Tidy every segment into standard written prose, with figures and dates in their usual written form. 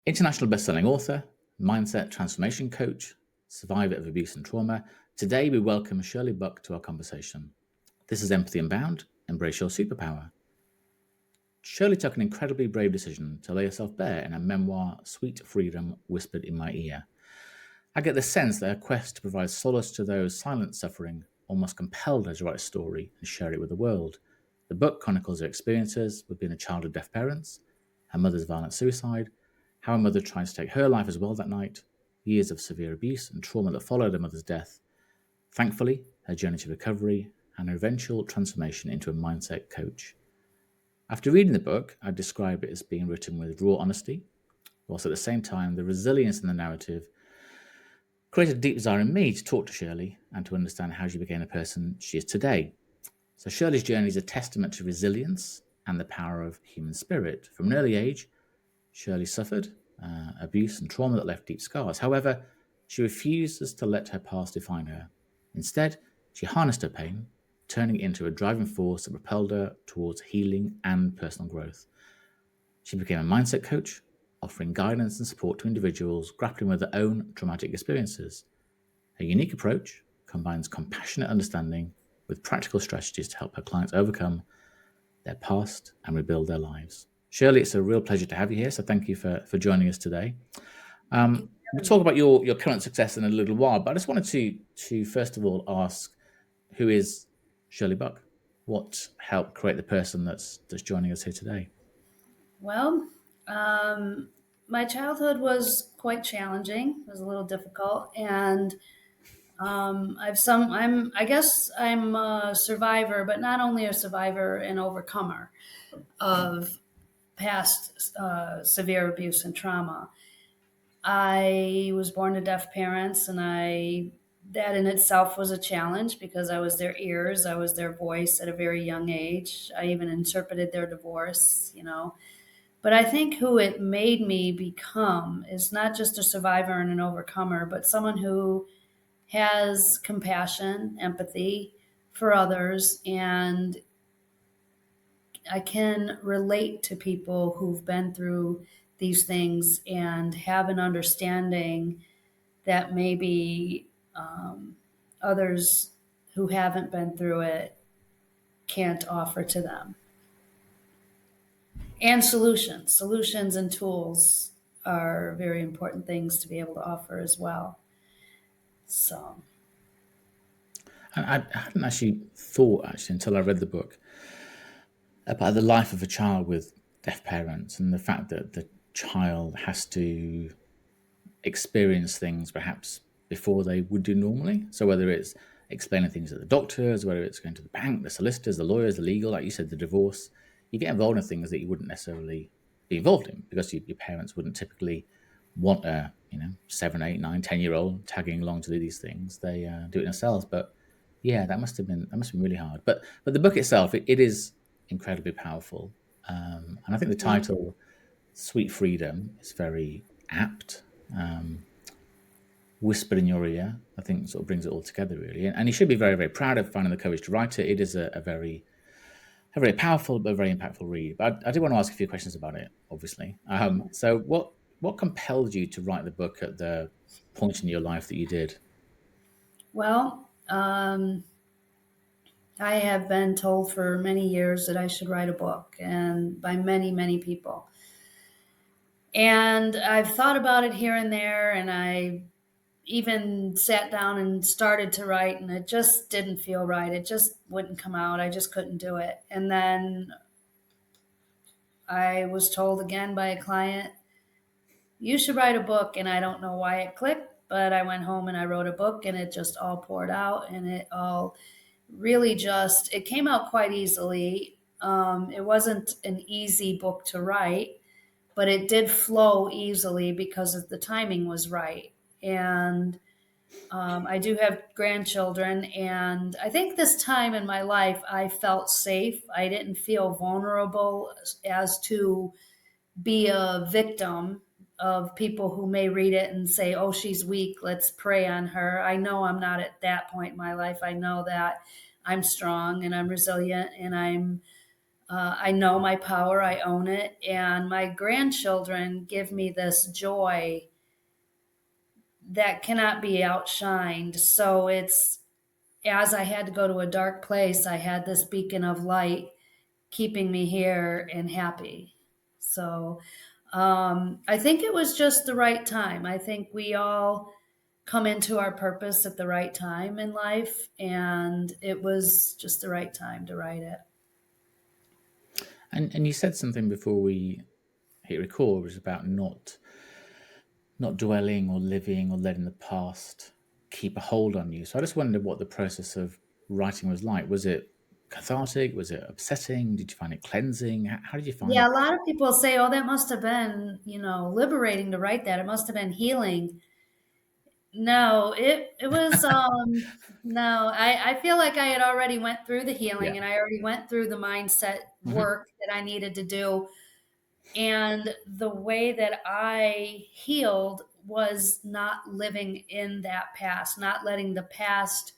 International best-selling author, mindset transformation coach, survivor of abuse and trauma. Today, we welcome Shirley Buck to our conversation. This is Empathy Unbound. Embrace your superpower. Shirley took an incredibly brave decision to lay herself bare in her memoir, Sweet Freedom Whispered in My Ear. I get the sense that her quest to provide solace to those silent suffering almost compelled her to write a story and share it with the world. The book chronicles her experiences with being a child of deaf parents, her mother's violent suicide, how her mother tried to take her life as well that night, years of severe abuse and trauma that followed her mother's death. Thankfully, her journey to recovery and her eventual transformation into a mindset coach. After reading the book, I'd describe it as being written with raw honesty, whilst at the same time the resilience in the narrative created a deep desire in me to talk to Shirley and to understand how she became the person she is today. So Shirley's journey is a testament to resilience and the power of human spirit. From an early age, Shirley suffered abuse and trauma that left deep scars. However, she refuses to let her past define her. Instead, she harnessed her pain, turning it into a driving force that propelled her towards healing and personal growth. She became a mindset coach, offering guidance and support to individuals grappling with their own traumatic experiences. Her unique approach combines compassionate understanding with practical strategies to help her clients overcome their past and rebuild their lives. Shirley, it's a real pleasure to have you here, so thank you for joining us today. We'll talk about your current success in a little while, but I just wanted to first of all ask, who is Shirley Buck? What helped create the person that's joining us here today? Well, my childhood was quite challenging. It was a little difficult, and I guess I'm a survivor, but not only a survivor, an overcomer of past severe abuse and trauma. I was born to deaf parents, and that in itself was a challenge because I was their ears, I was their voice at a very young age. I even interpreted their divorce. But I think who it made me become is not just a survivor and an overcomer, but someone who has compassion, empathy for others, and I can relate to people who've been through these things and have an understanding that maybe others who haven't been through it can't offer to them. And solutions and tools are very important things to be able to offer as well. So, And I hadn't actually thought, until I read the book, about the life of a child with deaf parents and the fact that the child has to experience things perhaps before they would do normally. So whether it's explaining things to the doctors, whether it's going to the bank, the solicitors, the lawyers, the legal, like you said, the divorce, you get involved in things that you wouldn't necessarily be involved in because your parents wouldn't typically want a 7, 8, 9, 10-year-old tagging along to do these things. They do it themselves. But yeah, that must have been really hard. But the book itself, it is incredibly powerful, and I think the title "Sweet Freedom" is very apt. Whispered in your ear, I think, sort of brings it all together really, and you should be very, very proud of finding the courage to write it. It is a very powerful but very impactful read. But I do want to ask a few questions about it, obviously. So what compelled you to write the book at the point in your life that you did? well, I have been told for many years that I should write a book, and by many, many people. And I've thought about it here and there, and I even sat down and started to write, and it just didn't feel right. It just wouldn't come out. I just couldn't do it. And then I was told again by a client, you should write a book. And I don't know why it clicked, but I went home and I wrote a book, and it just all poured out, and it all really it came out quite easily. It wasn't an easy book to write, but it did flow easily because the timing was right. And I do have grandchildren, and I think this time in my life I felt safe. I didn't feel vulnerable as to be a victim of people who may read it and say, oh, she's weak, let's prey on her. I know I'm not at that point in my life. I know that I'm strong and I'm resilient, and I'm I know my power, I own it, and my grandchildren give me this joy that cannot be outshined. So it's, as I had to go to a dark place, I had this beacon of light keeping me here and happy. So I think it was just the right time. I think we all come into our purpose at the right time in life, and it was just the right time to write it. And you said something before we hit record, was about not dwelling or living or letting the past keep a hold on you. So I just wondered what the process of writing was like. Was it cathartic? Was it upsetting? Did you find it cleansing? How did you find Yeah, it? a lot of people say, "Oh, that must have been, liberating to write that. It must have been healing." No, it was no, I feel like I had already went through the Yeah. healing and I already went through the mindset Hmm. work that I needed to do. And the way that I healed was not living in that past, not letting the past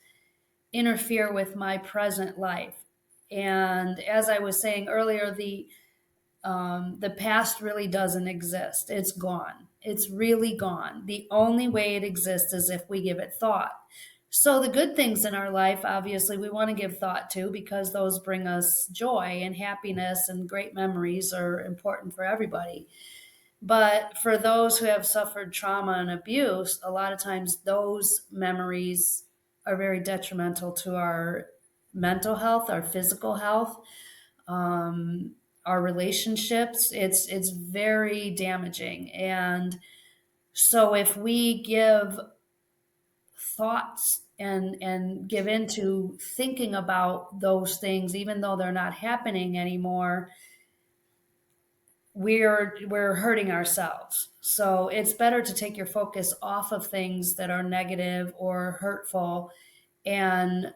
interfere with my present life. And as I was saying earlier, the past really doesn't exist. It's gone. It's really gone. The only way it exists is if we give it thought. So, the good things in our life, obviously, we want to give thought to because those bring us joy and happiness, and great memories are important for everybody. But for those who have suffered trauma and abuse, a lot of times those memories are very detrimental to our mental health, our physical health, um, our relationships. It's very damaging. And so if we give thoughts and give into thinking about those things, even though they're not happening anymore, we're hurting ourselves. So it's better to take your focus off of things that are negative or hurtful and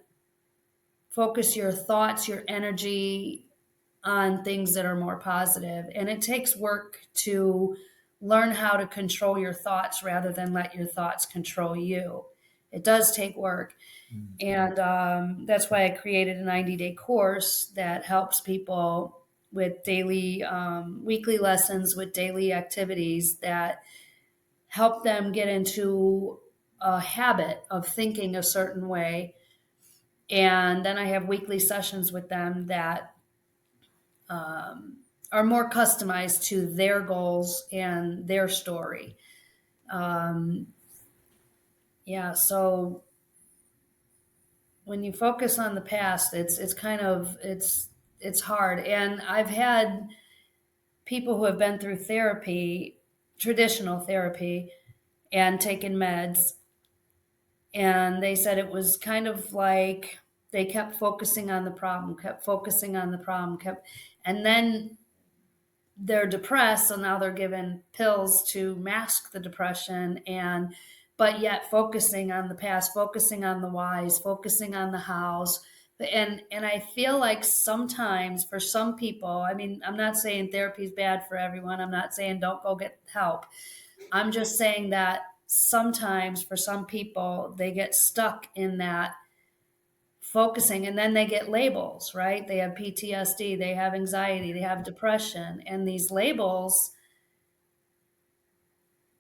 focus your thoughts, your energy on things that are more positive. And it takes work to learn how to control your thoughts rather than let your thoughts control you. It does take work. And that's why I created a 90-day course that helps people with daily, weekly lessons with daily activities that help them get into a habit of thinking a certain way. And then I have weekly sessions with them that are more customized to their goals and their story. Um, yeah, so when you focus on the past, it's kind of it's hard. And I've had people who have been through therapy, traditional therapy, and taken meds, and they said it was kind of like they kept focusing on the problem, kept focusing on the problem, kept, and then they're depressed, so now they're given pills to mask the depression, and but yet focusing on the past, focusing on the whys, focusing on the hows. And I feel like sometimes for some people, I mean, I'm not saying therapy is bad for everyone, I'm not saying don't go get help, I'm just saying that sometimes for some people they get stuck in that focusing, and then they get labels, right? They have PTSD, they have anxiety, they have depression, and these labels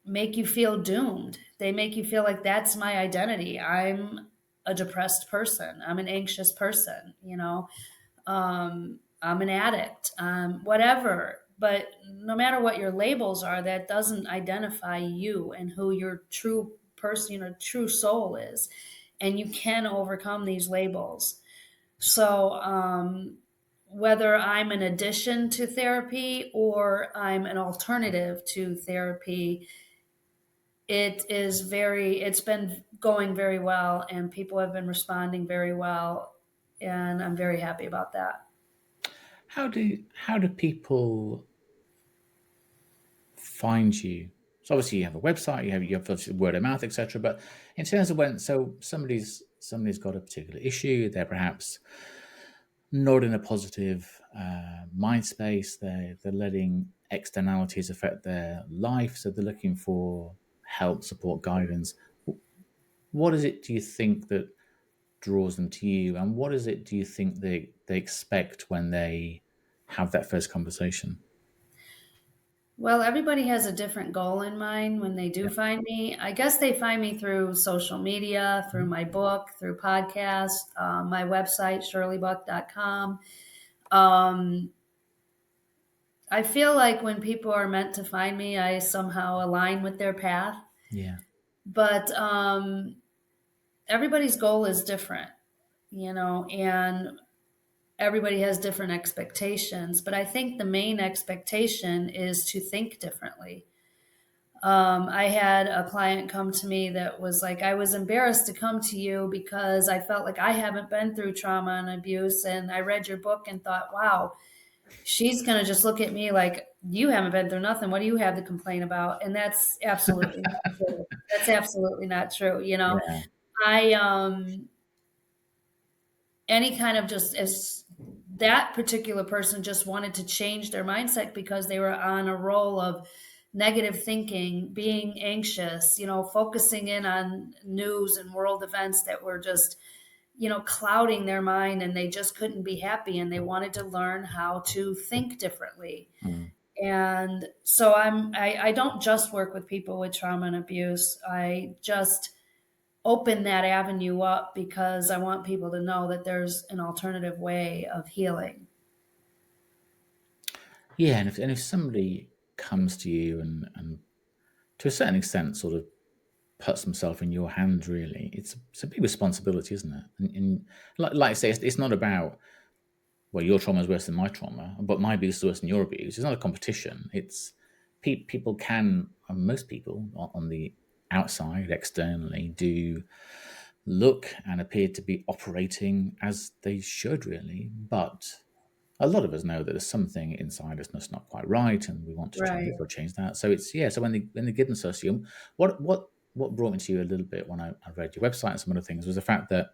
make you feel doomed. They make you feel like that's my identity. I'm a depressed person, I'm an anxious person, I'm an addict, whatever. But no matter what your labels are, that doesn't identify you and who your true person, true soul is. And you can overcome these labels. So, whether I'm an addition to therapy or I'm an alternative to therapy, it's been going very well and people have been responding very well. And I'm very happy about that. How do people find you? So obviously you have a website, you have obviously word of mouth, etc. But in terms of when so somebody's got a particular issue, they're perhaps not in a positive mind space. They're letting externalities affect their life, so they're looking for help, support, guidance. What is it do you think that draws them to you, and what is it do you think they expect when they have that first conversation? Well, everybody has a different goal in mind when they do Yeah. find me. I guess they find me through social media, through Mhm. my book, through podcasts, my website, shirleybuck.com. Um, I feel like when people are meant to find me, I somehow align with their path. Yeah. But everybody's goal is different, and everybody has different expectations. But I think the main expectation is to think differently. I had a client come to me that was like, I was embarrassed to come to you because I felt like I haven't been through trauma and abuse. And I read your book and thought, wow, she's going to just look at me like, you haven't been through nothing. What do you have to complain about? And that's absolutely not true. That's absolutely not true. Yeah. I, any kind of just as that particular person just wanted to change their mindset because they were on a roll of negative thinking, being anxious, focusing in on news and world events that were just, clouding their mind, and they just couldn't be happy, and they wanted to learn how to think differently. Mm. And so I don't just work with people with trauma and abuse. I just open that avenue up because I want people to know that there's an alternative way of healing. Yeah. And if somebody comes to you and to a certain extent sort of puts himself in your hands, really, it's a big responsibility, isn't it? And like I say, it's not about, well, your trauma is worse than my trauma, but my abuse is worse than your abuse. It's not a competition. It's people can, most people on the outside, externally, do look and appear to be operating as they should, really. But a lot of us know that there's something inside us that's not quite right, and we want to change Right. it or change that. So it's, yeah. So when they give themselves to you, what brought me to you a little bit when I read your website and some other things was the fact that,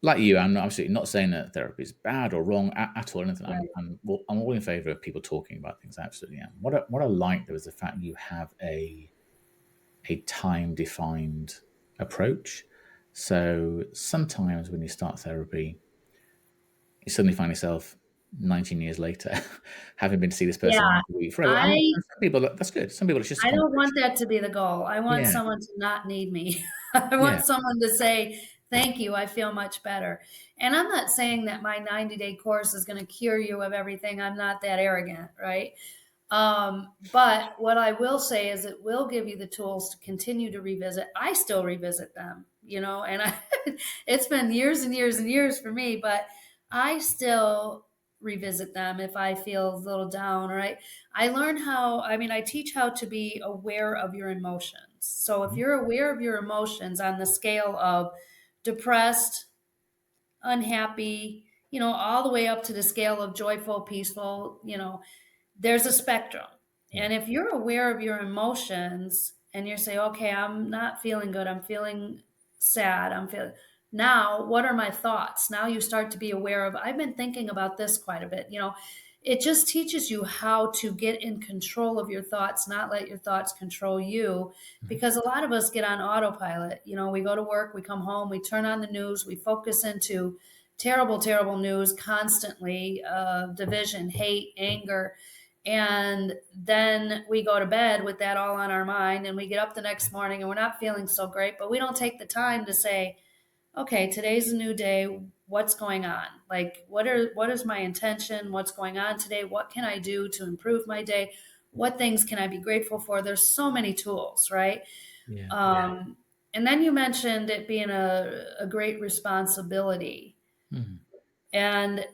like you, I'm absolutely not saying that therapy is bad or wrong at all. Anything. I'm Right. I'm well, I'm all in favor of people talking about things. I absolutely am. What I like though is the fact you have a time defined approach. So sometimes when you start therapy, you suddenly find yourself 19 years later having been to see this person Yeah. once a week forever. And I some people, that's good. Some people, it's just a I don't want conversation. that to be the goal. I want Yeah, someone to not need me. I yeah, want someone to say, "Thank you, I feel much better." And I'm not saying that my 90-day course is going to cure you of everything. I'm not that arrogant, right? But what I will say is it will give you the tools to continue to revisit. I still revisit them, and it's been years and years and years for me, but I still revisit them if I feel a little down, right? I teach how to be aware of your emotions. So if mhm, you're aware of your emotions on the scale of depressed, unhappy, all the way up to the scale of joyful, peaceful, there's a spectrum. yeah, And if you're aware of your emotions and you say, okay, I'm not feeling good, I'm feeling sad, I'm feeling, now what are my thoughts? Now you start to be aware of, I've been thinking about this quite a bit. It just teaches you how to get in control of your thoughts, not let your thoughts control you. mhm, Because a lot of us get on autopilot. We go to work, we come home, we turn on the news, we focus into terrible, terrible news constantly, division, hate, anger, and then we go to bed with that all on our mind, and we get up the next morning and we're not feeling so great, but we don't take the time to say, okay, today's a new day. What's going on? Like, what is my intention? What's going on today? What can I do to improve my day? What things can I be grateful for? There's so many tools, right? yeah, Um, and then you mentioned it being a great responsibility. mhm, And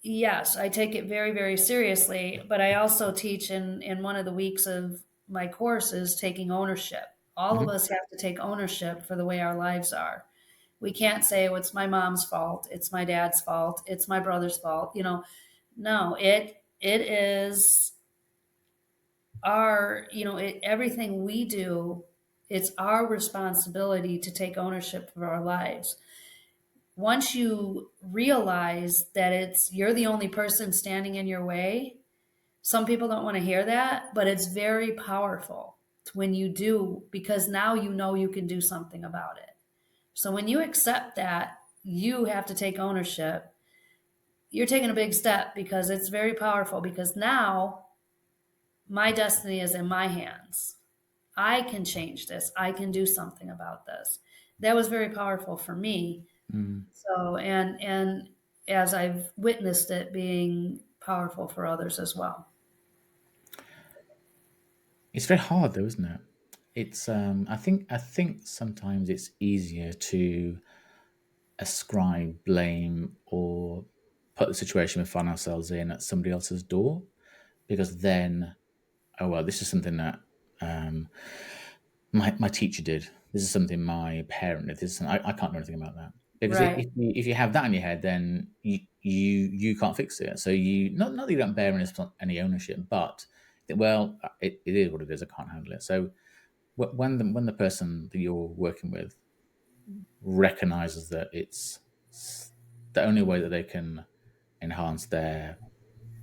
yes, I take it very, very seriously, but I also teach in one of the weeks of my courses taking ownership. All of mhm, us have to take ownership for the way our lives are. We can't say, well, it's my mom's fault, it's my dad's fault, it's my brother's fault. No, it is everything we do, it's our responsibility to take ownership of our lives. Once you realize that it's you're the only person standing in your way, some people don't want to hear that, but it's very powerful when you do, because now you know you can do something about it. So when you accept that, you have to take ownership. you're taking a big step, because it's very powerful, because now my destiny is in my hands. I can change this. I can do something about this. That was very powerful for me. Mm. So, and as I've witnessed it being powerful for others as well. It's very hard, though, isn't it? It's I think sometimes it's easier to ascribe blame or put the situation we find ourselves in at somebody else's door, because then, oh well, this is something that um, my teacher did. This is something my parent did. This is I can't do anything about that, because Right. if you have that in your head, then you can't fix it. So you not that you don't bear any ownership, but well, it is what it is. I can't handle it. So when the person that you're working with recognizes that it's the only way that they can enhance their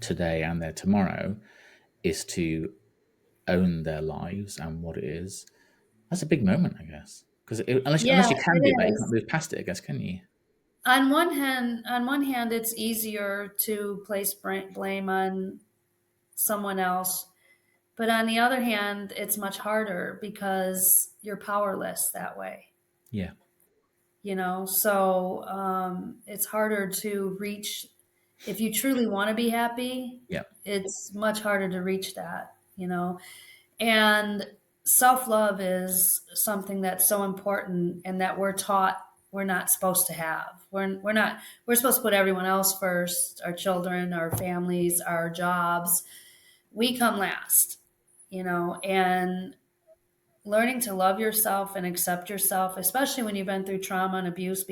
today and their tomorrow is to own their lives and what it is, that's a big moment, I guess. Because Yeah, unless you can do that, it you can't is. move past it, I guess, can you? On one hand, it's easier to place blame on someone else, but on the other hand, it's much harder because you're powerless that way. Yeah, So it's harder to reach. If you truly want to be happy, yeah, it's much harder to reach that. And self-love is something that's so important, and that we're taught we're not supposed to have. We're supposed to put everyone else first, our children, our families, our jobs. We come last. And learning to love yourself and accept yourself, especially when you've been through trauma and abuse,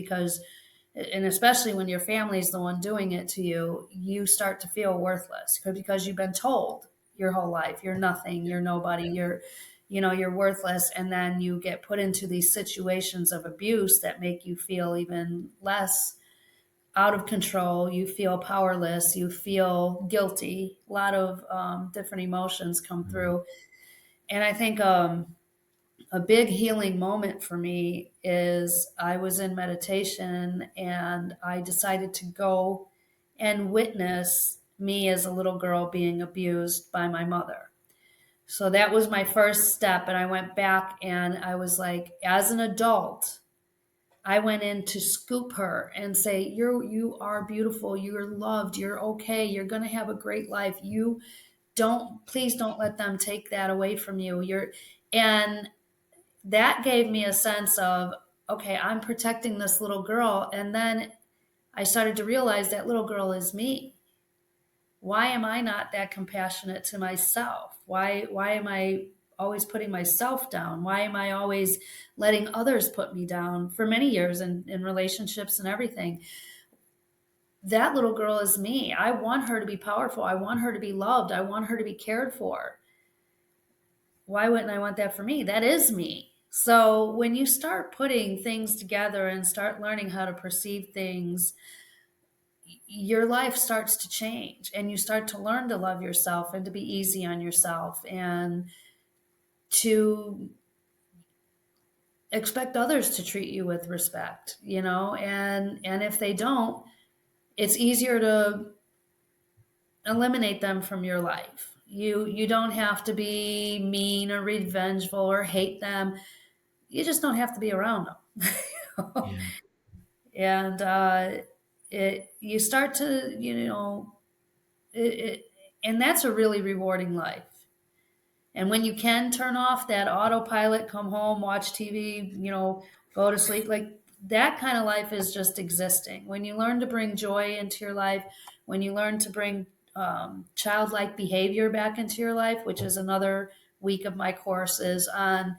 and especially when your family is the one doing it to you, you start to feel worthless because you've been told your whole life you're nothing, you're nobody, you're worthless. And then you get put into these situations of abuse that make you feel even less out of control. You feel powerless, you feel guilty. A lot of different emotions come mm, through. And I think a big healing moment for me is I was in meditation and I decided to go and witness me as a little girl being abused by my mother. So that was my first step. And I went back and I was like, as an adult, I went in to scoop her and say, you are beautiful, you're loved, you're okay, you're gonna have a great life. Please don't let them take that away from you. And that gave me a sense of, okay, I'm protecting this little girl. And then I started to realize that little girl is me. Why am I not that compassionate to myself? Why am I always putting myself down? Why am I always letting others put me down for many years in relationships and everything? That little girl is me. I want her to be powerful. I want her to be loved. I want her to be cared for. Why wouldn't I want that for me? That is me. So when you start putting things together and start learning how to perceive things, your life starts to change, and you start to learn to love yourself and to be easy on yourself and to expect others to treat you with respect. And if they don't, it's easier to eliminate them from your life. You don't have to be mean or revengeful or hate them. You just don't have to be around them. yeah, And you start to, it, and that's a really rewarding life. And when you can turn off that autopilot, come home, watch TV, go to sleep, like that kind of life is just existing. When you learn to bring joy into your life, when you learn to bring childlike behavior back into your life, which is another week of my courses on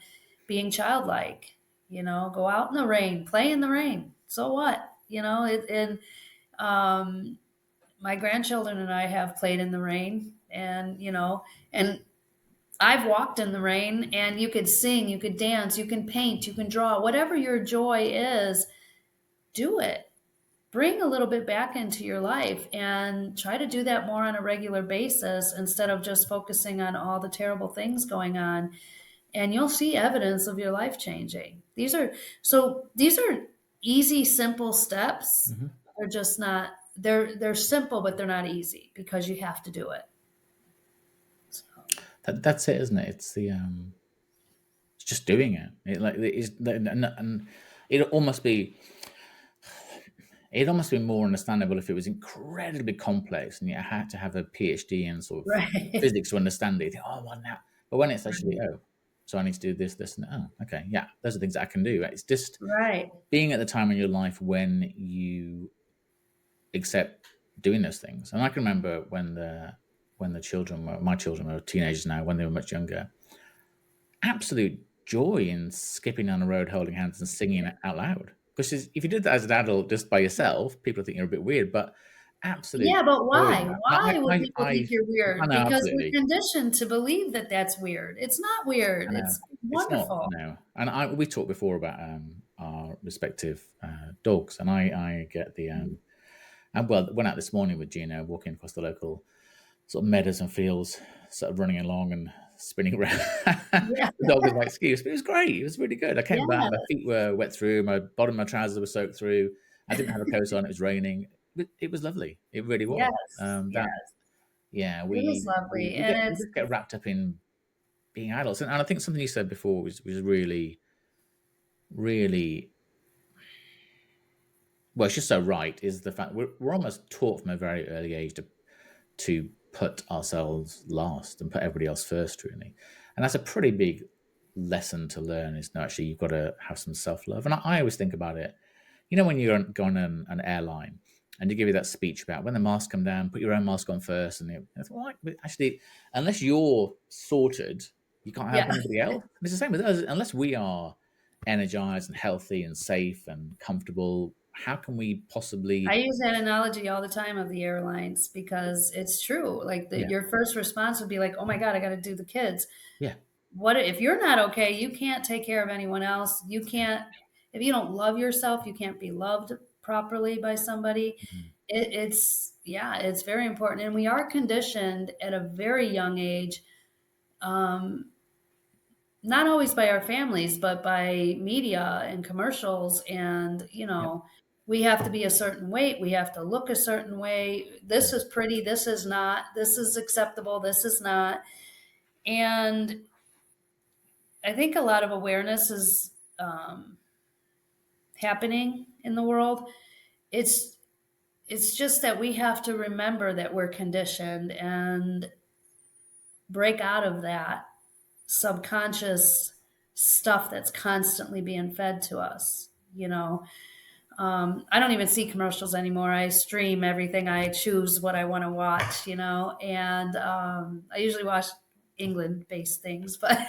being childlike. Go out in the rain, play in the rain. So what? And my grandchildren and I have played in the rain, and I've walked in the rain, and you could sing, you could dance, you can paint, you can draw, whatever your joy is, do it. Bring a little bit back into your life and try to do that more on a regular basis instead of just focusing on all the terrible things going on. And you'll see evidence of your life changing. These are easy, simple steps. hmm They're just not they're simple, but they're not easy because you have to do it. So, That's it, isn't it? It's just doing it. And it almost be it'd almost be more understandable if it was incredibly complex and you had to have a PhD in sort of right. physics to understand it. You think, oh, well, now, but when it's actually, Right. oh, so I need to do this, this, and oh, okay, yeah, those are things that I can do. It's just Right. being at the time in your life when you accept doing those things. And I can remember when the children were my children were teenagers now, when they were much younger, absolute joy in skipping down the road, holding hands, and singing it out loud. Because if you did that as an adult just by yourself, people think you're a bit weird. But absolute Yeah, but joy in why? that. Why would people think you're I weird? know Because we're absolutely. conditioned to believe that that's weird. It's not weird. I know It's it's not. wonderful. No, and we talked before about our respective dogs, and I get the and well, went out this morning with Gino, walking across the local sort of meadows and fields, sort of running along and spinning around. Yeah. The dog was my excuse, but it was great. It was really good. I came back, Yeah. my feet were wet through, my bottom of my trousers were soaked through. I didn't have a coat on. It was raining. It was lovely. It really was. Yes. That Yes. yeah, It was lovely. we And it's just get wrapped up in being adults, and I think something you said before was really really well. It's just so right. Is the fact we're almost taught from a very early age to put ourselves last and put everybody else first, really. And that's a pretty big lesson to learn. Is no, actually you've got to have some self love. And I always think about it. You know, when you're going on an airline and they give you that speech about when the masks come down, put your own mask on first, and it's well, actually, unless you're sorted, you can't help yeah. anybody else. And it's the same with us. Unless we are energized and healthy and safe and comfortable, how can we I possibly? use that analogy all the time of the airlines because it's true. Like Yeah, your first response would be like, "Oh my God, I got to do the kids." yeah, What if you're not okay? You can't take care of anyone else. You can't if you don't love yourself, you can't be loved properly by somebody. mhm, It's yeah, it's very important, and we are conditioned at a very young age. Um, Not always by our families, but by media and commercials. And, yep, we have to be a certain weight. We have to look a certain way. This mhm, is pretty. This is not. This is acceptable. This is not. And I think a lot of awareness is happening in the world. It's it's just that we have to remember that we're conditioned and break out of that subconscious stuff that's constantly being fed to us. I don't even see commercials anymore. I stream everything. I choose what I want to watch, and I usually watch England based things, but,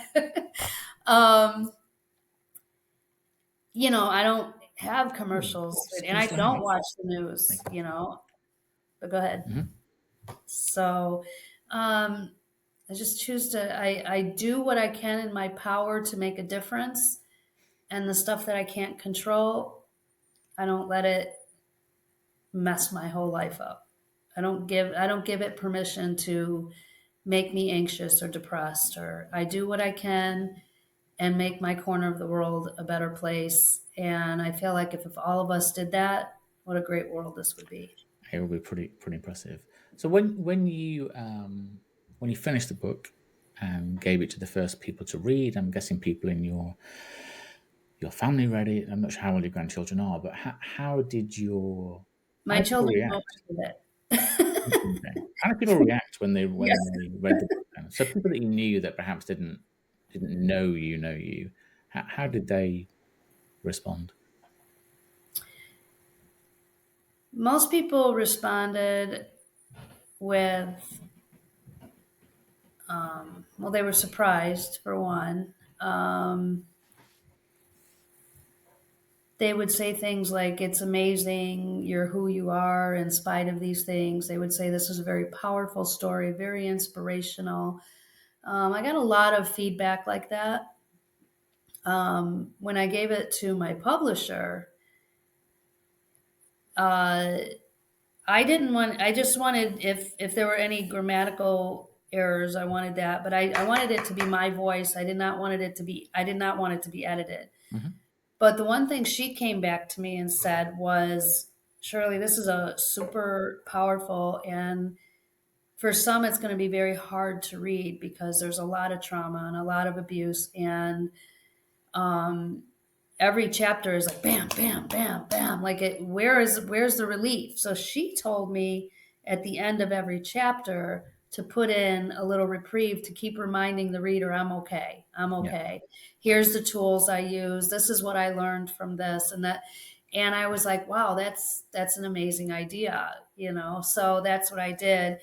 um, I don't have cool. commercials Just and gonna I don't say, watch the thank news, you. but go ahead. Mhm. So, um, I just choose I do what I can in my power to make a difference. And the stuff that I can't control, I don't let it mess my whole life up. I don't give it permission to make me anxious or depressed, or I do what I can and make my corner of the world a better place. And I feel like if all of us did that, what a great world this would be. It will be pretty impressive. So when you finished the book and gave it to the first people to read, I'm guessing people in your family read it. I'm not sure how old your grandchildren are, but how My did people children know react? I did it. Okay. How did people react when Yes. they read the book? Then? So people that you knew that perhaps didn't know you, how did they respond? Most people responded with, well, they were surprised for one. They would say things like, "It's amazing, you're who you are in spite of these things." They would say, "This is a very powerful story, very inspirational." I got a lot of feedback like that. When I gave it to my publisher, uh, I just wanted, if there were any grammatical errors, I wanted that, but I wanted it to be my voice. I did not want it to be edited. Hmm. But the one thing she came back to me and said was Shirley, this is a super powerful, and for some, it's going to be very hard to read because there's a lot of trauma and a lot of abuse, and um, every chapter is like bam, bam, bam, bam. Like it, where's the relief? So she told me at the end of every chapter to put in a little reprieve to keep reminding the reader, I'm okay. I'm Yeah. okay. Here's the tools I use. This is what I learned from this and that. And I was like, wow, that's an amazing idea, you know. So that's what I did.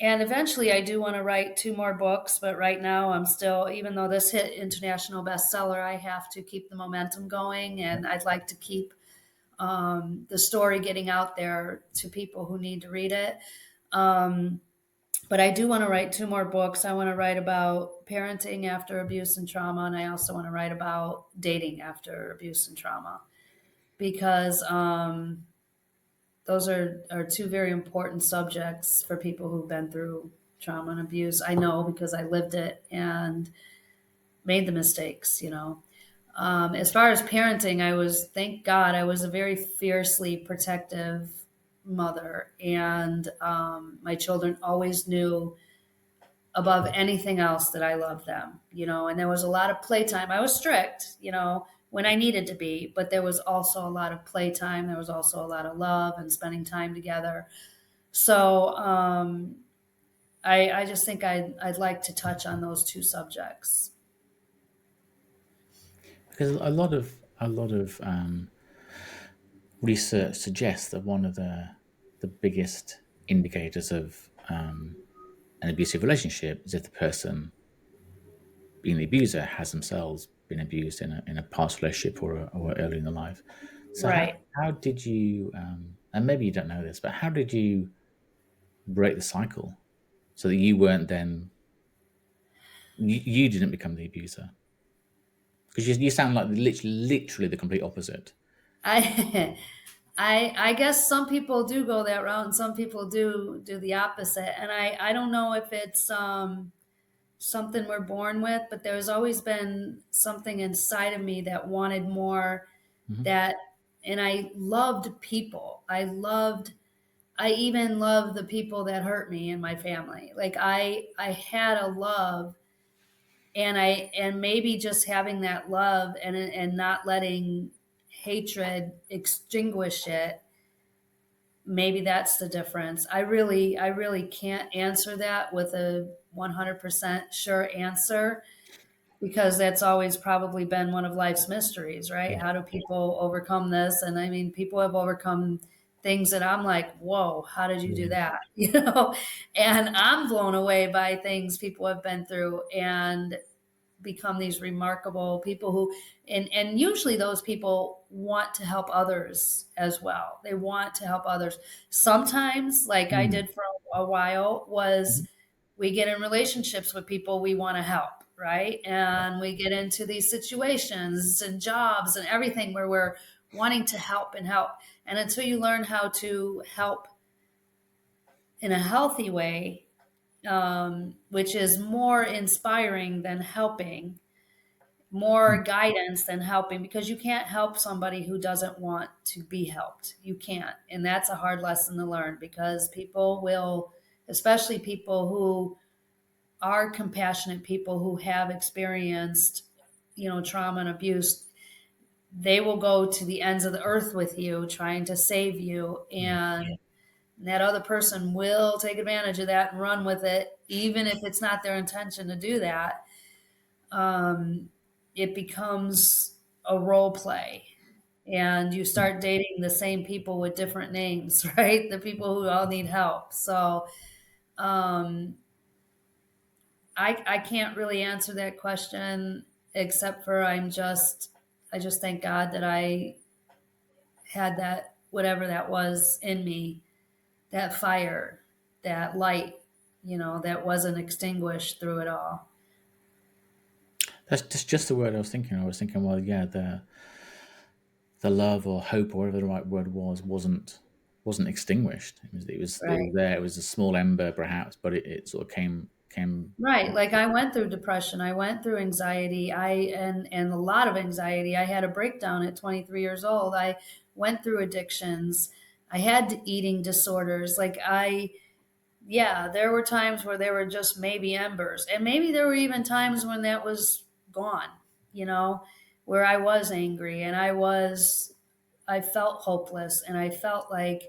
And eventually, I do want to write two more books, but right now, I'm still, even though this hit international bestseller, I have to keep the momentum going, Yeah. and I'd like to keep the story getting out there to people who need to read it. Um, but I do want to write two more books. I want to write about parenting after abuse and trauma, and I also want to write about dating after abuse and trauma because those are two very important subjects for people who've been through trauma and abuse. I know because I lived it and made the mistakes, you know. As far as parenting, thank God, I was a very fiercely protective mother. And my children always knew above anything else that I loved them, you know, and there was a lot of playtime. I was strict, you know, when I needed to be, but there was also a lot of playtime. There was also a lot of love and spending time together. So I just think I'd like to touch on those two subjects. Because a lot of research suggests that one of the biggest indicators of an abusive relationship is if the person being the abuser has themselves been abused in a past relationship or early in their life. So Right. how did you and maybe you don't know this, but how did you break the cycle so that you weren't then you didn't become the abuser? Because you sound like literally the complete opposite. I I guess some people do go that route and some people do the opposite. And I don't know if it's something we're born with, but there's always been something inside of me that wanted more, Hmm. that and I loved people. I even loved the people that hurt me in my family. Like I had a love, and maybe just having that love and not letting hatred extinguish it, maybe that's the difference. I really can't answer that with a 100% sure answer because that's always probably been one of life's mysteries, right? Yeah. How do people overcome this? And I mean, people have overcome things that I'm like, whoa, how did you do Yeah. that? You know, and I'm blown away by things people have been through and become these remarkable people who, and usually those people want to help others as well. They want to help others. Sometimes, like I Mm. did for a while, was Mhm. we get in relationships with people we want to help, right? And we get into these situations and jobs and everything where we're wanting to help and help. And until you learn how to help in a healthy way, which is more inspiring than helping, more guidance than helping, because you can't help somebody who doesn't want to be helped. You can't. And that's a hard lesson to learn because people will, especially people who are compassionate, people who have experienced, you know, trauma and abuse, they will go to the ends of the earth with you trying to save you. Yeah. And that other person will take advantage of that and run with it, even if it's not their intention to do that. um, it becomes a role play, and you Mm. start dating the same people with different names, right? The people who all need help. So um, I can't really answer that question except for I just thank God that I had that, whatever that was in me, that fire, that light, you know, that wasn't extinguished through it all. That's just the word I was thinking. I was thinking, well, yeah, the love or hope or whatever the right word wasn't extinguished. It was Right. there. It was a small ember, perhaps, but it sort of came. Right. Like I went through depression. I went through anxiety. And a lot of anxiety. I had a breakdown at 23 years old. I went through addictions. I had eating disorders. Yeah, there were times where there were just maybe embers. And maybe there were even times when that was gone, you know, where I was angry and I felt hopeless and I felt like,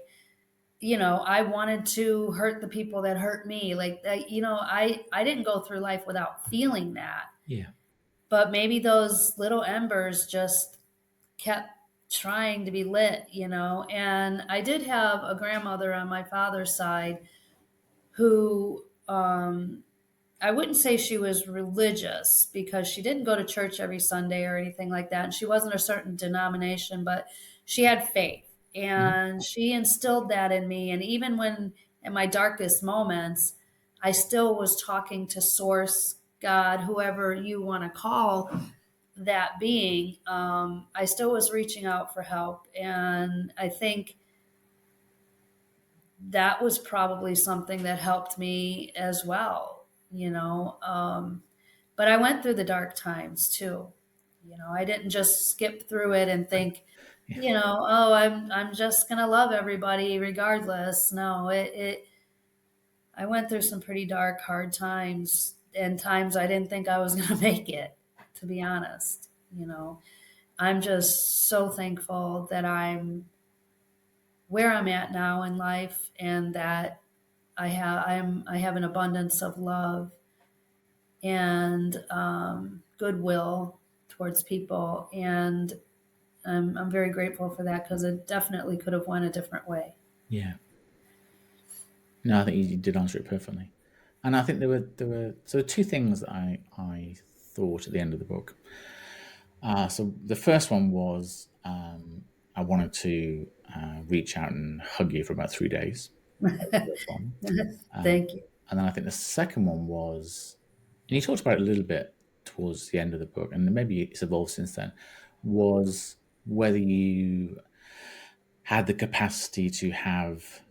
I wanted to hurt the people that hurt me. Like that, I didn't go through life without feeling that. Yeah. But maybe those little embers just kept trying to be lit, And I did have a grandmother on my father's side who I wouldn't say she was religious because she didn't go to church every Sunday or anything like that. And she wasn't a certain denomination, but she had faith Mhm. and she instilled that in me. And even when in my darkest moments, I still was talking to Source, God, whoever you want to call that being, I still was reaching out for help. And I think that was probably something that helped me as well, but I went through the dark times too. I didn't just skip through it and think, Yeah. oh, I'm just gonna love everybody regardless. No, I went through some pretty dark, hard times and times I didn't think I was gonna make it, to be honest. I'm just so thankful that I'm where I'm at now in life and that I have an abundance of love and goodwill towards people, and I'm very grateful for that because it definitely could have went a different way. Yeah. No, I think you did answer it perfectly. And I think there were so two things that I thought at the end of the book. So the first one was I wanted to reach out and hug you for about 3 days. That was the first one. Thank you. And then I think the second one was, and you talked about it a little bit towards the end of the book, and maybe it's evolved since then, was whether you had the capacity to have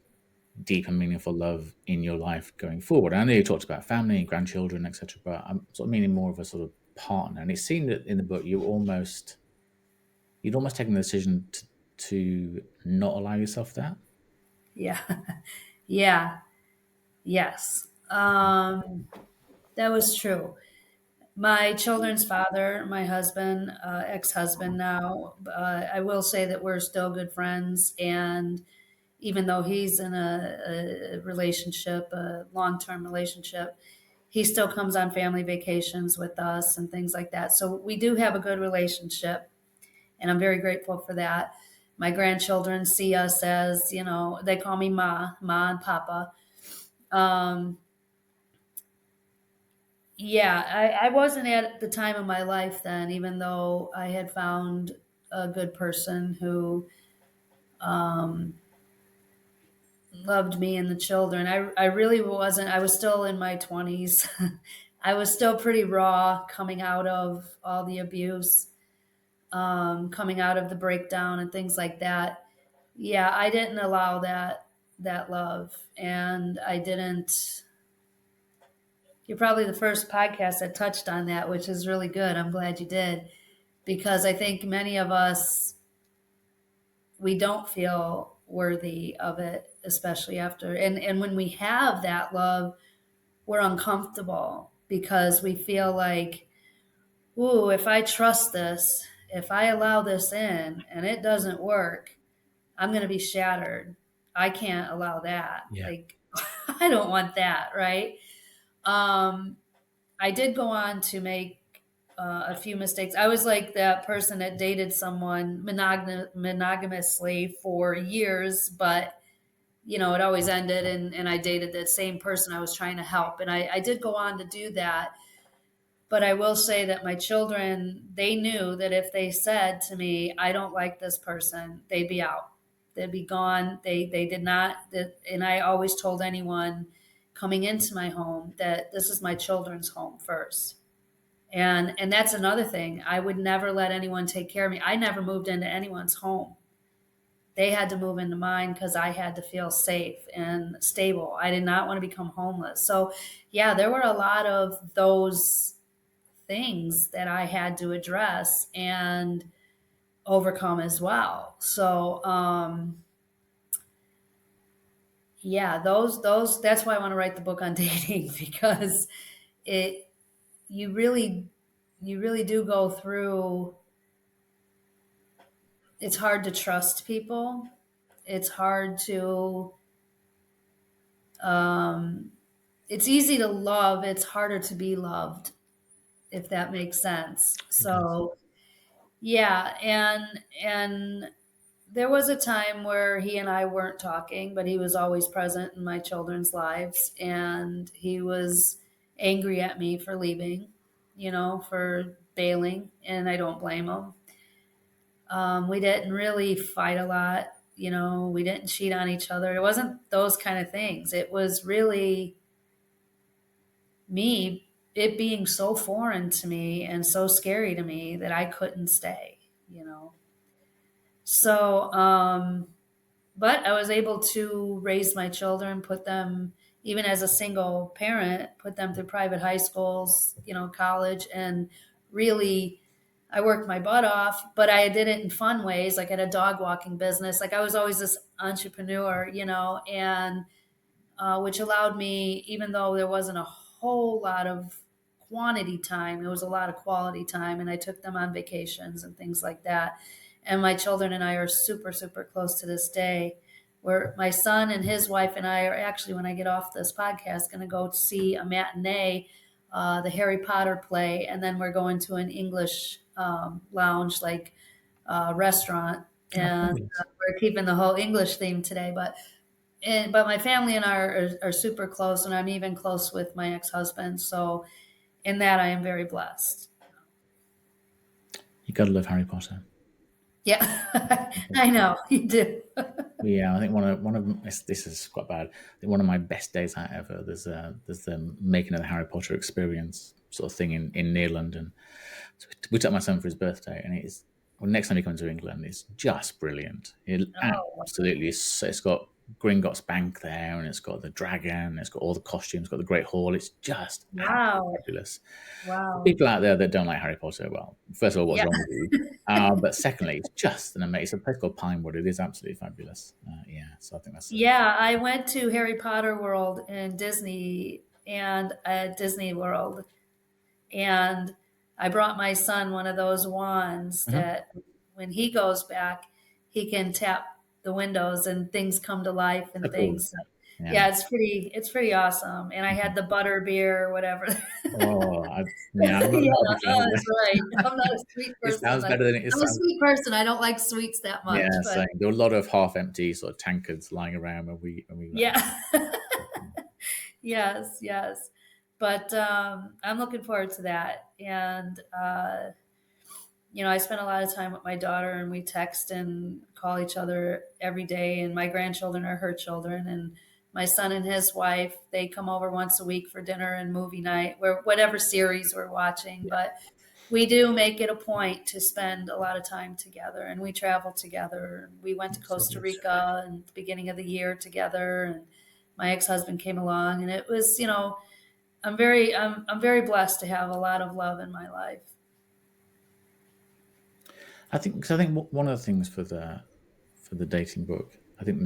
deep and meaningful love in your life going forward. I know you talked about family and grandchildren, etc., but I'm sort of meaning more of a sort of partner. And it seemed that in the book you'd almost taken the decision to not allow yourself that. Yeah. Yeah. Yes. That was true. My children's father, my husband, ex-husband now, I will say that we're still good friends. And even though he's in a relationship, a long-term relationship, he still comes on family vacations with us and things like that. So we do have a good relationship, and I'm very grateful for that. My grandchildren see us as, they call me Ma and Papa. Um, yeah, I wasn't at the time of my life then, even though I had found a good person who loved me and the children. I really wasn't. I was still in my 20s. I was still pretty raw coming out of all the abuse, coming out of the breakdown and things like that. Yeah, I didn't allow that love, and I didn't. You're probably the first podcast that touched on that, which is really good. I'm glad you did because I think many of us we don't feel worthy of it, especially after and when we have that love, we're uncomfortable because we feel like, ooh, if I trust this, if I allow this in and it doesn't work, I'm going to be shattered. I can't allow that. Yeah. Like, I don't want that, right? Um, I did go on to make a few mistakes. I was like that person that dated someone monogamously for years, but it always ended, and I dated that same person I was trying to help. And I did go on to do that. But I will say that my children, they knew that if they said to me, I don't like this person, they'd be out. They'd be gone. They did not, and I always told anyone coming into my home that this is my children's home first. And that's another thing. I would never let anyone take care of me. I never moved into anyone's home. They had to move into mine because I had to feel safe and stable. I did not want to become homeless. So, yeah, there were a lot of those things that I had to address and overcome as well. So, Yeah, those that's why I want to write the book on dating because it you really you really do go through. It's hard to trust people. It's hard to um it's easy to love, it's harder to be loved, if that makes sense. It does. So, yeah, and there was a time where he and I weren't talking, but he was always present in my children's lives, and he was angry at me for leaving, for bailing, and I don't blame him. We didn't really fight a lot, we didn't cheat on each other. It wasn't those kind of things. It was really me, it being so foreign to me and so scary to me that I couldn't stay. So, but I was able to raise my children, put them, even as a single parent, put them through private high schools, college, and really, I worked my butt off, but I did it in fun ways. Like I had a dog walking business. Like I was always this entrepreneur, and which allowed me, even though there wasn't a whole lot of quantity time, there was a lot of quality time, and I took them on vacations and things like that. And my children and I are super, super close to this day. Where my son and his wife and I are actually, when I get off this podcast, going to go see a matinee, the Harry Potter play, and then we're going to an English lounge, like restaurant, Oh, and fabulous. we're keeping the whole English theme today. But my family and I are super close, and I'm even close with my ex-husband. So in that, I am very blessed. You gotta love Harry Potter. Yeah, I know you do. Yeah, I think one of this is quite bad. I think one of my best days out ever. There's the making of the Harry Potter experience sort of thing in near London. So we took my son for his birthday, and it's well, next time he comes to England, it's just brilliant. It Oh, absolutely is. It's got Gringotts Bank there, and it's got the dragon, it's got all the costumes, it's got the Great Hall. It's just absolutely wow, fabulous. For wow. people out there that don't like Harry Potter, well, first of all, what's Yeah, wrong with you? But secondly, it's just an amazing. It's a place called Pinewood. It is absolutely fabulous. Yeah, so I think that's yeah. I went to Harry Potter World in Disney and at Disney World, and I brought my son one of those wands Mhm. that when he goes back, he can tap the windows and things come to life So and cool. things. Yeah. Yeah, it's pretty awesome. And I Mhm. had the butter beer, whatever. Oh, yeah, I'm not, Yeah, not a big fan of that's it. right. I'm not a sweet It person. sounds better than it I'm a sounds. sweet person. I don't like sweets that much, Yeah, but same. There were a lot of half-empty sort of tankards lying around when we went. yeah. Yes, yes. But I'm looking forward to that. And I spend a lot of time with my daughter, and we text and call each other every day. And my grandchildren are her children, and my son and his wife, they come over once a week for dinner and movie night, where whatever series we're watching. Yeah, But we do make it a point to spend a lot of time together, and we travel together. We went to it's so Costa good. Rica in the beginning of the year together, and my ex-husband came along, and it was, I'm very blessed to have a lot of love in my life. I think one of the things for the dating book, I think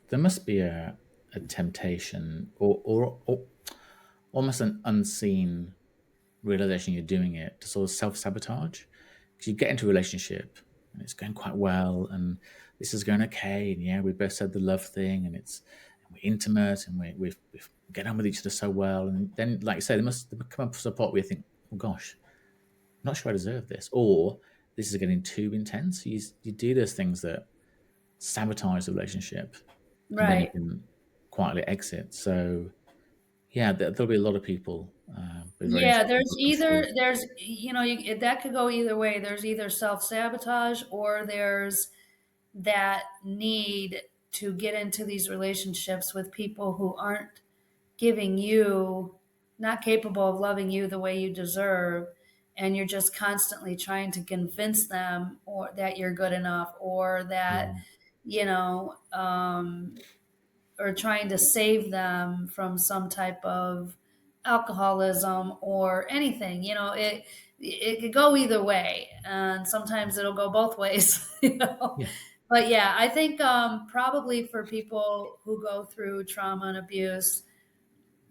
there must be a temptation or almost an unseen realization you're doing it to sort of self sabotage because you get into a relationship and it's going quite well and this is going okay and yeah we both said the love thing and we're intimate and we get on with each other so well and then like you say there come up to a point where you think oh gosh I'm not sure I deserve this or this is getting too intense you do those things that sabotage the relationship and then you Right. can quietly exit so yeah there'll be a lot of people be very Yeah, interested in there's what comes either forward. there's that could go either way. There's either self-sabotage or there's that need to get into these relationships with people who aren't giving you, not capable of loving you the way you deserve, and you're just constantly trying to convince them or that you're good enough or that Yeah. you know or trying to save them from some type of alcoholism or anything. It could go either way, and sometimes it'll go both ways. Yeah. But yeah, I think probably for people who go through trauma and abuse,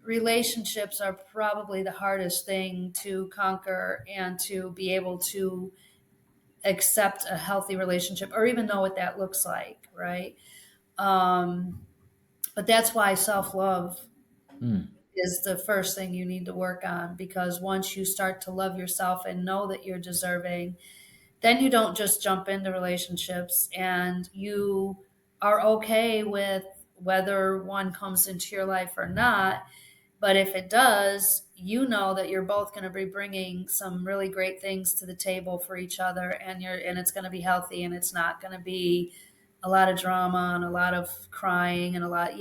relationships are probably the hardest thing to conquer and to be able to accept a healthy relationship or even know what that looks like, right? Um, but that's why self love Mm, is the first thing you need to work on, because once you start to love yourself and know that you're deserving, then you don't just jump into relationships, and you are okay with whether one comes into your life or not. But if it does, you know that you're both going to be bringing some really great things to the table for each other, and it's going to be healthy, and it's not going to be a lot of drama and a lot of crying and a lot,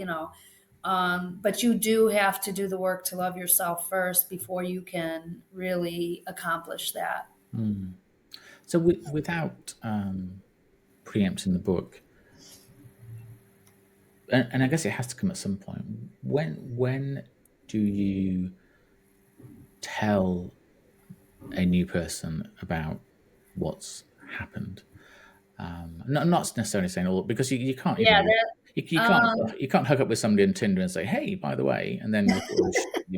but you do have to do the work to love yourself first before you can really accomplish that. mm. So, without preempting the book, and I guess it has to come at some point. When do you tell a new person about what's happened? Not necessarily saying all, because you can't, Yeah, you that. can't you can't hook up with somebody on Tinder and say, "Hey, by the way," and then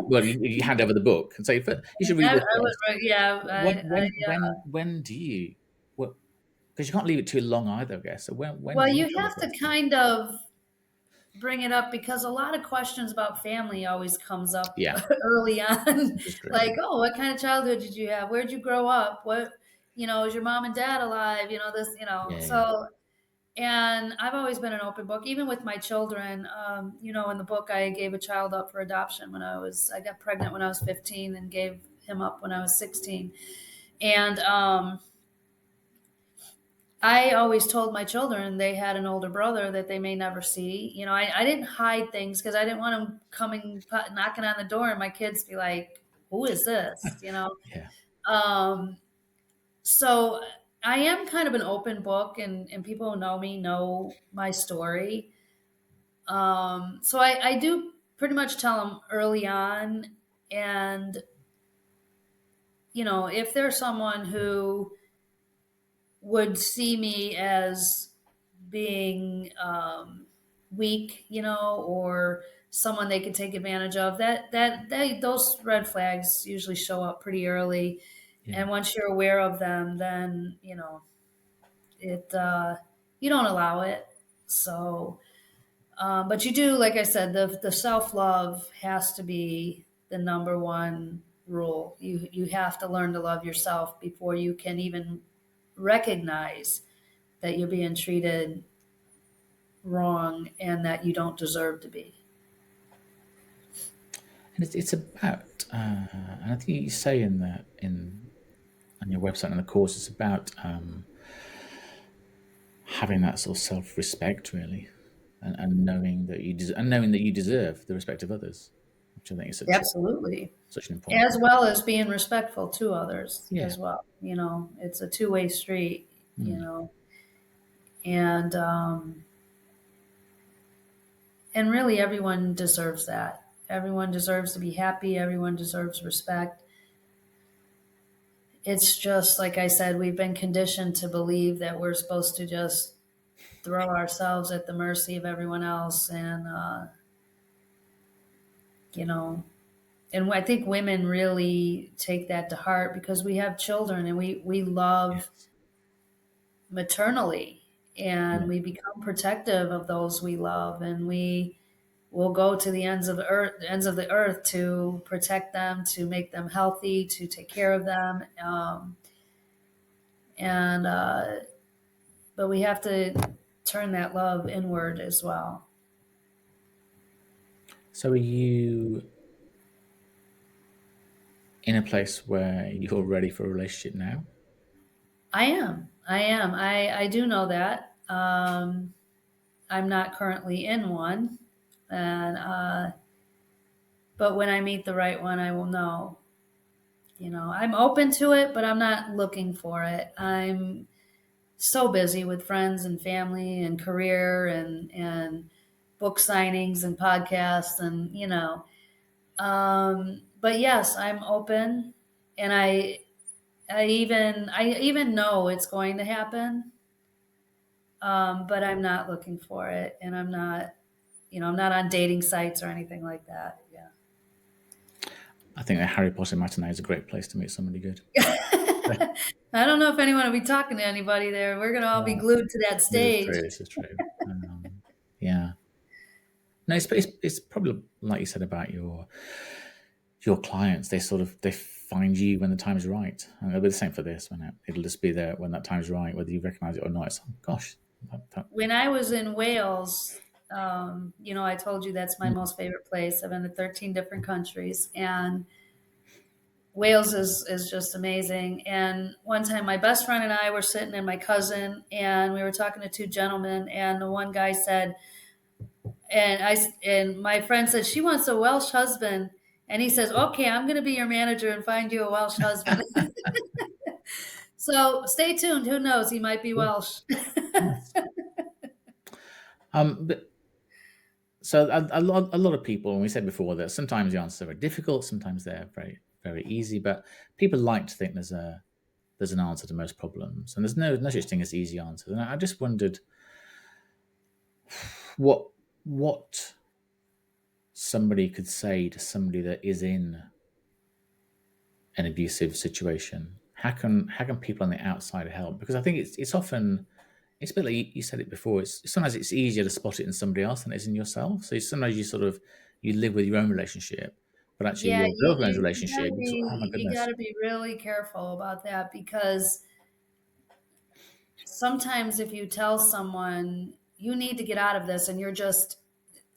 well, you hand over the book and say, "You should read I this would, first." yeah, When do you? What? Because you can't leave it too long either, I guess. So when well, do you you tell the have to person? kind of bring it up because a lot of questions about family always comes up Yeah, early on. this is true. Like, oh, what kind of childhood did you have? Where'd you grow up? Is your mom and dad alive? Yeah, yeah, So, and I've always been an open book, even with my children. In the book, I gave a child up for adoption I got pregnant when I was 15 and gave him up when I was 16. And, I always told my children they had an older brother that they may never see. I didn't hide things because I didn't want them knocking on the door and my kids be like, "Who is this?" yeah. Um, so I am kind of an open book, and people who know me know my story. So I do pretty much tell them early on, and if there's someone who would see me as being weak, or someone they could take advantage of. Those red flags usually show up pretty early, Yeah. and once you're aware of them, then it you don't allow it. So, but you do, like I said, the self love has to be the number one rule. You have to learn to love yourself before you can even recognize that you're being treated wrong and that you don't deserve to be. And it's about, and I think you say in the in on your website and the course, it's about having that sort of self-respect, really, and knowing that you deserve the respect of others, which I think is Absolutely. such an important As thing. well as being respectful to others Yeah. as well. It's a two-way street, Mm. and really everyone deserves that. Everyone deserves to be happy. Everyone deserves respect. It's just like I said, we've been conditioned to believe that we're supposed to just throw ourselves at the mercy of everyone else, and you know and I think women really take that to heart because we have children and we love Yes. maternally, Yeah. and we become protective of those we love, and we will go to the ends of the earth to protect them, to make them healthy, to take care of them, and but we have to turn that love inward as well. So are you in a place where you're ready for a relationship now? I do know that. I'm not currently in one, and but when I meet the right one, I will know. I'm open to it, but I'm not looking for it. I'm so busy with friends and family and career and book signings and podcasts and but yes, I'm open, and I even know it's going to happen. but I'm not looking for it, and I'm not, I'm not on dating sites or anything like that. Yeah. I think a Harry Potter matinee is a great place to meet somebody good. I don't know if anyone will be talking to anybody there. We're gonna all be Yeah, glued to that this is stage. true. This is true. Yeah. No, it's probably like you said about your clients. They find you when the time's right, and it'll be the same for this. When it'll just be there when that time's right, whether you recognise it or not. It's, oh, gosh, When I was in Wales, I told you that's my mm, most favorite place. I've been to 13 different countries, and Wales is just amazing. And one time, my best friend and I were sitting, and my cousin, and we were talking to two gentlemen, and the one guy said, and my friend said she wants a Welsh husband, and he says, "Okay, I'm going to be your manager and find you a Welsh husband." So stay tuned. Who knows? He might be Welsh. yes. But so a lot of people, and we said before that sometimes the answers are very difficult, sometimes they're very very easy. But people like to think there's an answer to most problems, and there's no such thing as easy answers. And I just wondered what somebody could say to somebody that is in an abusive situation. How can people on the outside help? Because I think it's often it's a bit like you said it before. It's sometimes it's easier to spot it in somebody else than it is in yourself. So sometimes you live with your own relationship, but actually Yeah, your girlfriend's you relationship. gotta Oh my be you goodness, gotta be really careful about that, because sometimes if you tell someone you need to get out of this, and you're just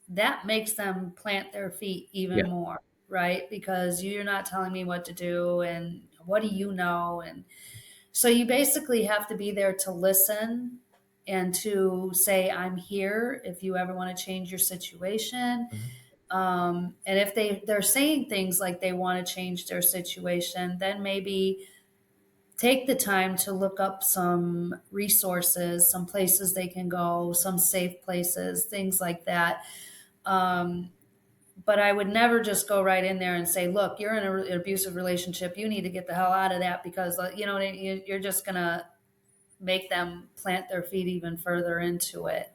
that makes them plant their feet even yeah, more, right? Because you're not telling me what to do, and what do you know? And so you basically have to be there to listen and to say, I'm here if you ever want to change your situation. mhm, And if they're saying things like they want to change their situation, then maybe take the time to look up some resources, some places they can go, some safe places, things like that. Um, but I would never just go right in there and say, "Look, you're in an abusive relationship. You need to get the hell out of that," because you're just gonna make them plant their feet even further into it.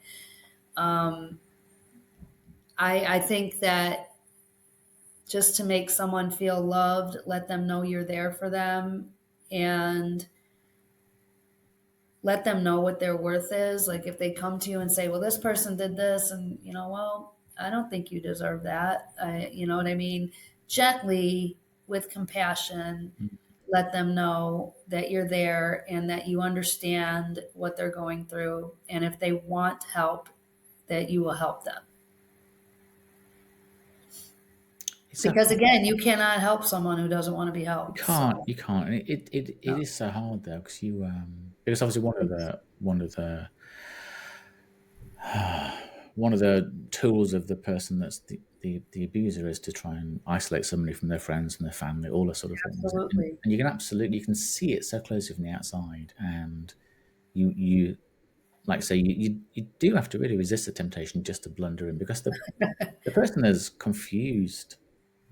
Um, I think that just to make someone feel loved, let them know you're there for them, and let them know what their worth is. Like if they come to you and say, "Well, this person did this," and well, I don't think you deserve that. You know what I mean? Gently, with compassion, mm. let them know that you're there and that you understand what they're going through, and if they want help, that you will help them. It's so Because hard. again, you cannot help someone who doesn't want to be You helped. can't, So you can't. And it no. is so hard though because because obviously one of the tools of the person that's the abuser is to try and isolate somebody from their friends and their family, all those sort of things. Absolutely. And you can see it so closely from the outside, and you like say you do have to really resist the temptation just to blunder in because the person has confused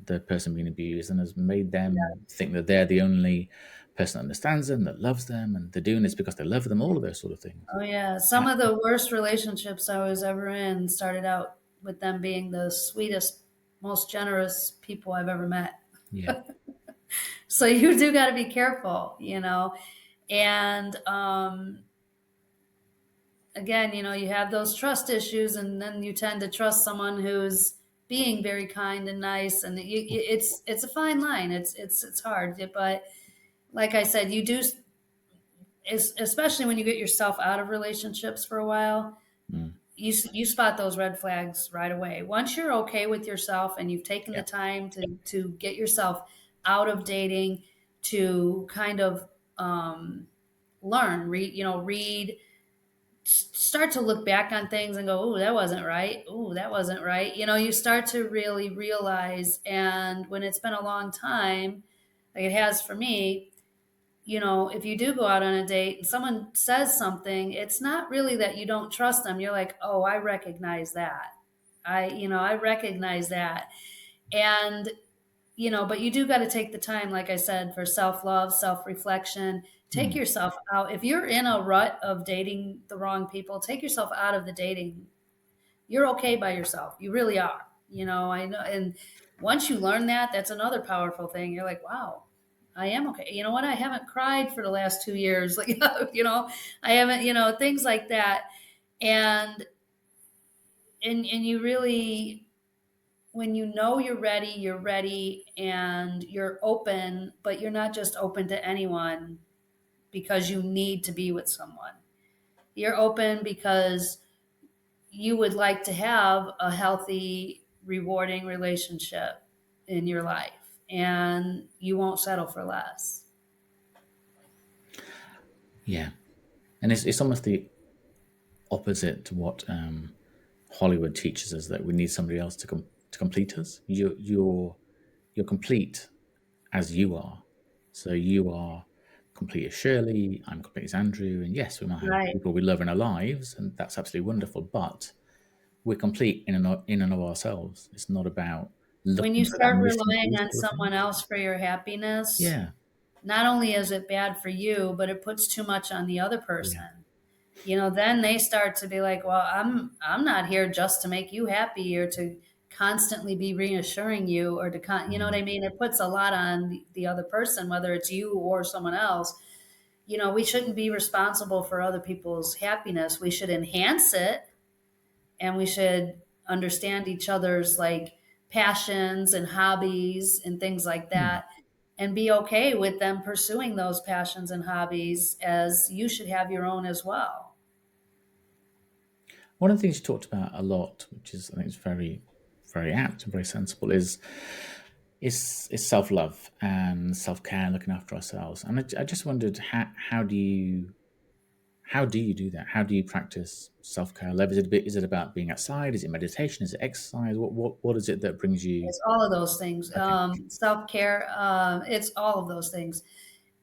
the person being abused and has made them think that they're the only person that understands them, that loves them, and they're doing this because they love them, all of those sort of things. Oh yeah, some of the worst relationships I was ever in started out with them being the sweetest, most generous people I've ever met. Yeah. So you do got to be careful, And again, you have those trust issues, and then you tend to trust someone who's being very kind and nice, and it's a fine line. It's hard, but like I said, you do, especially when you get yourself out of relationships for a while. Mm. You spot those red flags right away. Once you're okay with yourself and you've taken the Yeah. time to get yourself out of dating, to kind of learn, read, start to look back on things and go, "Oh, that wasn't right. Oh, that wasn't right." You start to really realize, and when it's been a long time, like it has for me, if you do go out on a date and someone says something, it's not really that you don't trust them. You're like, "Oh, I recognize that. I recognize that." And but you do got to take the time, like I said, for self love, self reflection. Take Hmm. yourself out. If you're in a rut of dating the wrong people, take yourself out of the dating. You're okay by yourself. You really are. I know. And once you learn that, that's another powerful thing. You're like, wow, I am okay. You know what? I haven't cried for the last 2 years. Like, I haven't, things like that. And, and you really, when you know you're ready and you're open, but you're not just open to anyone because you need to be with someone. You're open because you would like to have a healthy, rewarding relationship in your life, and you won't settle for less. Yeah, and it's almost the opposite to what Hollywood teaches us, that we need somebody else to complete us. You're complete as you are. So you are complete as Shirley, I'm complete as Andrew, and yes, we might have Right. people we love in our lives, and that's absolutely wonderful. But we're complete in and of ourselves. It's not about When you looking for that start missing relying piece on sort of thing. someone else for your happiness, Yeah, not only is it bad for you, but it puts too much on the other yeah, person. Then they start to be like, well, I'm not here just to make you happy or to constantly be reassuring you or to you know what mm, I mean? It puts a lot on the other person, whether it's you or someone else. We shouldn't be responsible for other people's happiness. We should enhance it, and we should understand each other's like passions and hobbies and things like mm. that, and be okay with them pursuing those passions and hobbies as you should have your own as well. One of the things you talked about a lot, which is I think is very, very apt and very sensible, is self love and self care, looking after ourselves. And I just wondered how do you do that? How do you practice self care? Is it about being outside? Is it meditation? Is it exercise? What is it that brings you? It's all of those things. Okay. Self care, it's all of those things.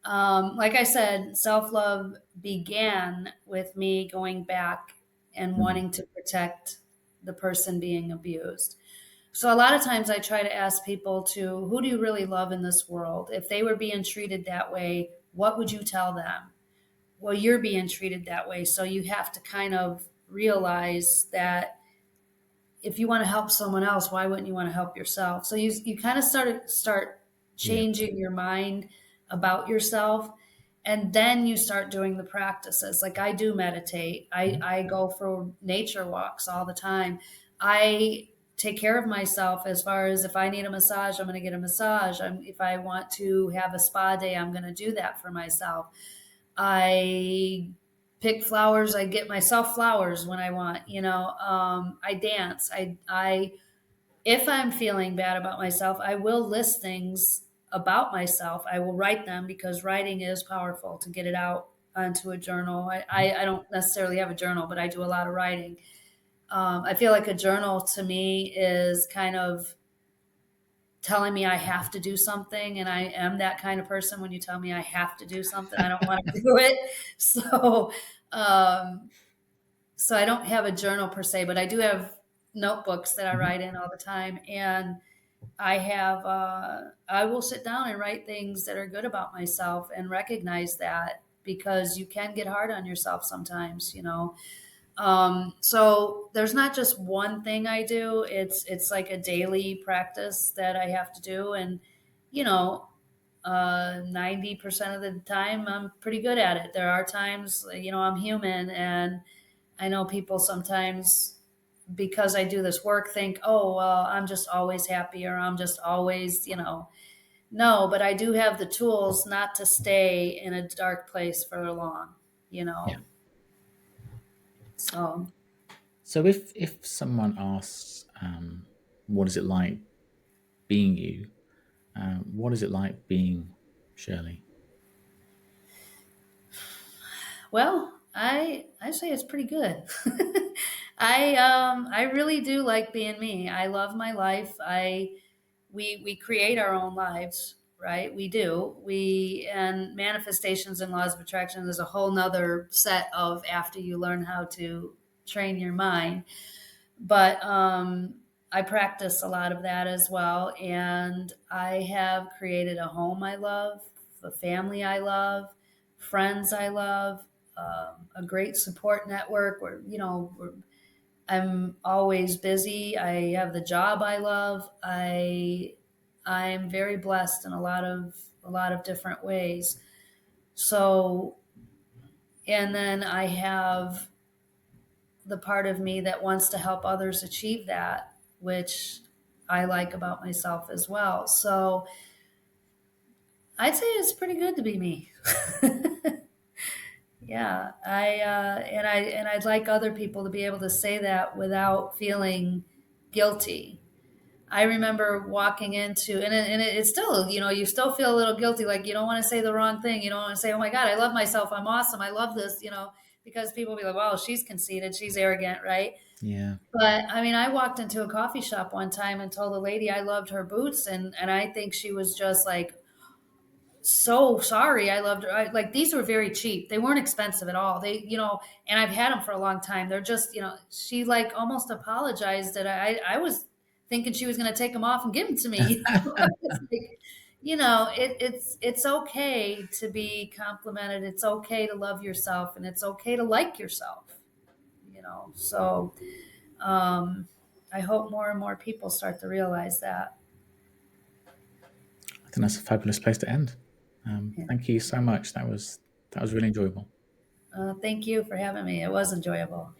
Like I said, self love began with me going back and Mm, wanting to protect the person being abused. So a lot of times I try to ask people to, who do you really love in this world? If they were being treated that way, what would you tell them? Well, you're being treated that way. So you have to kind of realize that if you want to help someone else, why wouldn't you want to help yourself? So you kind of start yeah. changing your mind about yourself, and then you start doing the practices. Like I do meditate. Mhm. I go for nature walks all the time. I take care of myself as far as if I need a massage, I'm going to get a massage. If I want to have a spa day, I'm going to do that for myself. I pick flowers. I get myself flowers when I want. I dance. If I'm feeling bad about myself, I will list things about myself. I will write them because writing is powerful to get it out onto a journal. I don't necessarily have a journal, but I do a lot of writing. I feel like a journal to me is kind of telling me I have to do something, and I am that kind of person. When you tell me I have to do something, I don't want to do it. So, um, so I don't have a journal per se, but I do have notebooks that I Mhm. write in all the time, and I will sit down and write things that are good about myself and recognize that, because you can get hard on yourself sometimes. So there's not just one thing I do. It's like a daily practice that I have to do, and you know, 90% of the time I'm pretty good at it. There are times, I'm human, and I know people sometimes, because I do this work, think, oh well, I'm just always happy, or I'm just always. No, but I do have the tools not to stay in a dark place for long. You Yeah. know, so. So if someone asks, what is it like being you? What is it like being Shirley? Well, I say it's pretty good. I really do like being me. I love my life. We create our own lives, right? We do. And manifestations and laws of attraction is a whole nother set of, after you learn how to train your mind. But I practice a lot of that as well. And I have created a home I love, a family I love, friends I love, a great support network where, I'm always busy. I have the job I love. I'm very blessed in a lot of different ways. So, and then I have the part of me that wants to help others achieve that, which I like about myself as well. So I'd say it's pretty good to be me. Yeah, I'd like other people to be able to say that without feeling guilty. I remember walking into, it's still, you still feel a little guilty, like you don't want to say the wrong thing. You don't want to say, "Oh my God, I love myself. I'm awesome. I love this," because people will be like, "Well, she's conceited. She's arrogant," right? Yeah. But I mean, I walked into a coffee shop one time and told a lady I loved her boots, and I think she was just like, so sorry. I loved her. Like these were very cheap. They weren't expensive at all. And I've had them for a long time. They're just, she like almost apologized that I was thinking she was going to take them off and give them to me. It's like, it's okay to be complimented. It's okay to love yourself, and it's okay to like yourself. So I hope more and more people start to realize that. I think that's a fabulous place to end. Yeah. Thank you so much. That was really enjoyable. Thank you for having me. It was enjoyable.